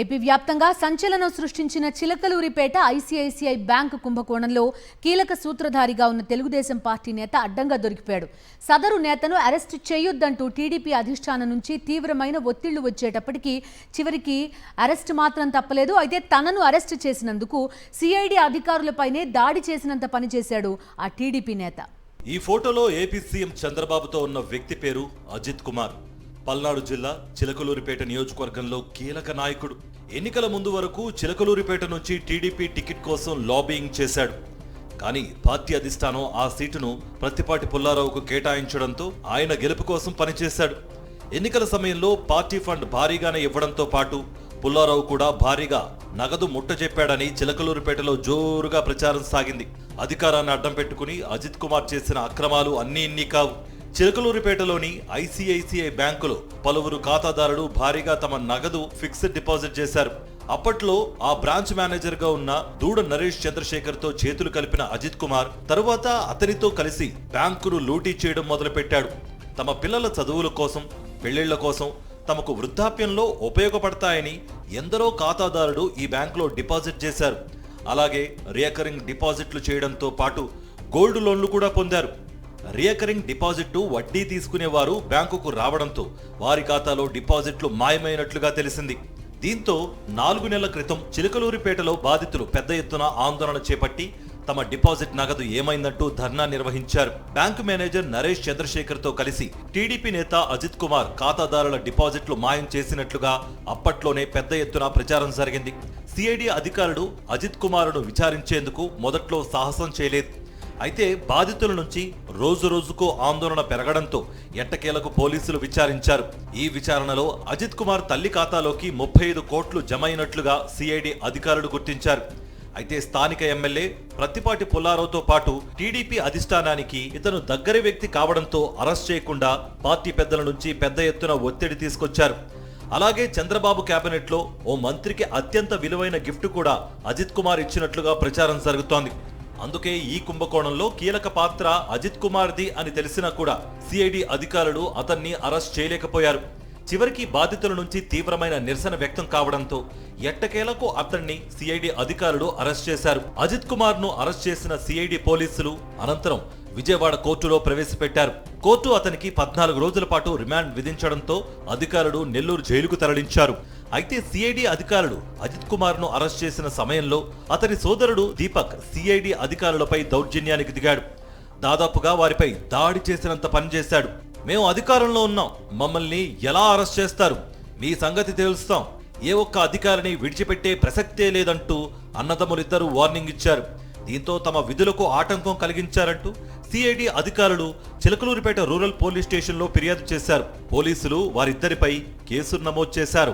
AP వ్యాప్తంగా సంచలనం సృష్టించిన చిలకలూరిపేట ఐసీఐసీఐ బ్యాంకు కుంభకోణంలో కీలక సూత్రధారిగా ఉన్న తెలుగుదేశం పార్టీ నేత అడ్డంగా దొరికిపోయాడు. సదరు నేతను అరెస్టు చేయొద్దంటూ టీడీపీ అధిష్టానం నుంచి తీవ్రమైన ఒత్తిళ్లు వచ్చేటప్పటికీ చివరికి అరెస్టు మాత్రం తప్పలేదు. అయితే తనను అరెస్టు చేసినందుకు సిఐడి అధికారులపైనే దాడి చేసినంత పనిచేశాడు ఆ టీడీపీ నేత. ఈ ఫోటోలో ఏపీ సీఎం చంద్రబాబుతో ఉన్న వ్యక్తి పేరు అజిత్ కుమార్. పల్నాడు జిల్లా చిలకలూరిపేట నియోజకవర్గంలో కీలక నాయకుడు. ఎన్నికల ముందు వరకు చిలకలూరిపేట నుంచి టీడీపీ టికెట్ కోసం లాబియింగ్ చేశాడు. కానీ పార్టీ అధిష్టానం ఆ సీటును ప్రత్తిపాటి పుల్లారావుకు కేటాయించడంతో ఆయన గెలుపు కోసం పనిచేశాడు. ఎన్నికల సమయంలో పార్టీ ఫండ్ భారీగానే ఇవ్వడంతో పాటు పుల్లారావు కూడా భారీగా నగదు ముట్టజెప్పాడని చిలకలూరిపేటలో జోరుగా ప్రచారం సాగింది. అధికారాన్ని అడ్డం పెట్టుకుని అజిత్ కుమార్ చేసిన అక్రమాలు అన్నీ ఇన్ని కావు. చిలకలూరిపేటలోని ఐసీఐసీఐ బ్యాంకులో పలువురు ఖాతాదారులు భారీగా తమ నగదు ఫిక్స్డ్ డిపాజిట్ చేశారు. అప్పట్లో ఆ బ్రాంచ్ మేనేజర్ గా ఉన్న దూడ నరేష్ చంద్రశేఖర్ తో చేతులు కలిపిన అజిత్ కుమార్ తరువాత అతనితో కలిసి బ్యాంకును లూటీ చేయడం మొదలుపెట్టాడు. తమ పిల్లల చదువుల కోసం, పెళ్లిళ్ల కోసం, తమకు వృద్ధాప్యంలో ఉపయోగపడతాయని ఎందరో ఖాతాదారులు ఈ బ్యాంకులో డిపాజిట్ చేశారు. అలాగే రికరింగ్ డిపాజిట్లు చేయడంతో పాటు గోల్డ్ లోన్లు కూడా పొందారు. రికరింగ్ డిపాజిట్ వడ్డీ తీసుకునేవారు బ్యాంకుకు రావడంతో వారి ఖాతాలో డిపాజిట్లు మాయమైనట్లుగా తెలిసింది. దీంతో 4 నెలల క్రితం చిలకలూరిపేటలో బాధితులు పెద్ద ఎత్తున ఆందోళన చేపట్టి తమ డిపాజిట్ నగదు ఏమైందంటూ ధర్నా నిర్వహించారు. బ్యాంకు మేనేజర్ నరేష్ చంద్రశేఖర్ తో కలిసి టీడీపీ నేత అజిత్ కుమార్ ఖాతాదారుల డిపాజిట్లు మాయం చేసినట్లుగా అప్పట్లోనే పెద్ద ఎత్తున ప్రచారం జరిగింది. సిఐడి అధికారులు అజిత్ కుమార్ను విచారించేందుకు మొదట్లో సాహసం చేయలేదు. అయితే బాధితుల నుంచి రోజు రోజుకు ఆందోళన పెరగడంతో ఎట్టకేలకు పోలీసులు విచారించారు. ఈ విచారణలో అజిత్ కుమార్ తల్లి ఖాతాలోకి 35 కోట్లు జమ అయినట్లుగా సిఐడి అధికారులు గుర్తించారు. అయితే స్థానిక ఎమ్మెల్యే ప్రత్తిపాటి పుల్లారావుతో పాటు టీడీపీ అధిష్టానానికి ఇతను దగ్గరి వ్యక్తి కావడంతో అరెస్ట్ చేయకుండా పార్టీ పెద్దల నుంచి పెద్ద ఎత్తున ఒత్తిడి తీసుకొచ్చారు. అలాగే చంద్రబాబు కేబినెట్ లో ఓ మంత్రికి అత్యంత విలువైన గిఫ్ట్ కూడా అజిత్ కుమార్ ఇచ్చినట్లుగా ప్రచారం జరుగుతోంది. అందుకే ఈ కుంభకోణంలో కీలక పాత్ర అజిత్ కుమార్ది అని తెలిసినా కూడా సిఐడి అధికారులు అతన్ని అరెస్ట్ చేయలేకపోయారు. చివరికి బాధితుల నుంచి తీవ్రమైన నిరసన వ్యక్తం కావడంతో ఎట్టకేలకు అతన్ని సిఐడి అధికారులు అరెస్ట్ చేశారు. అజిత్ కుమార్ ను అరెస్ట్ చేసిన సిఐడి పోలీసులు అనంతరం విజయవాడ కోర్టులో ప్రవేశపెట్టారు. కోర్టు అతనికి 14 రోజుల పాటు రిమాండ్ విధించడంతో అధికారులు నెల్లూరు జైలుకు తరలించారు. అయితే సిఐడి అధికారులు అజిత్ కుమార్ ను అరెస్ట్ చేసిన సమయంలో అతని సోదరుడు దీపక్ సిఐడి అధికారులపై దౌర్జన్యానికి దిగాడు. దాదాపుగా వారిపై దాడి చేసినంత పనిచేశాడు. మేము అధికారంలో ఉన్నాం, మమ్మల్ని ఎలా అరెస్ట్ చేస్తారు, మీ సంగతి తెలుస్తాం, ఏ ఒక్క అధికారిని విడిచిపెట్టే ప్రసక్తే లేదంటూ అన్నదమ్ములిద్దరూ వార్నింగ్ ఇచ్చారు. దీంతో తమ విధులకు ఆటంకం కలిగించారంటూ సిఐడి అధికారులు చిలకలూరిపేట రూరల్ పోలీస్ స్టేషన్లో ఫిర్యాదు చేశారు. పోలీసులు వారిద్దరిపై కేసులు నమోదు చేశారు.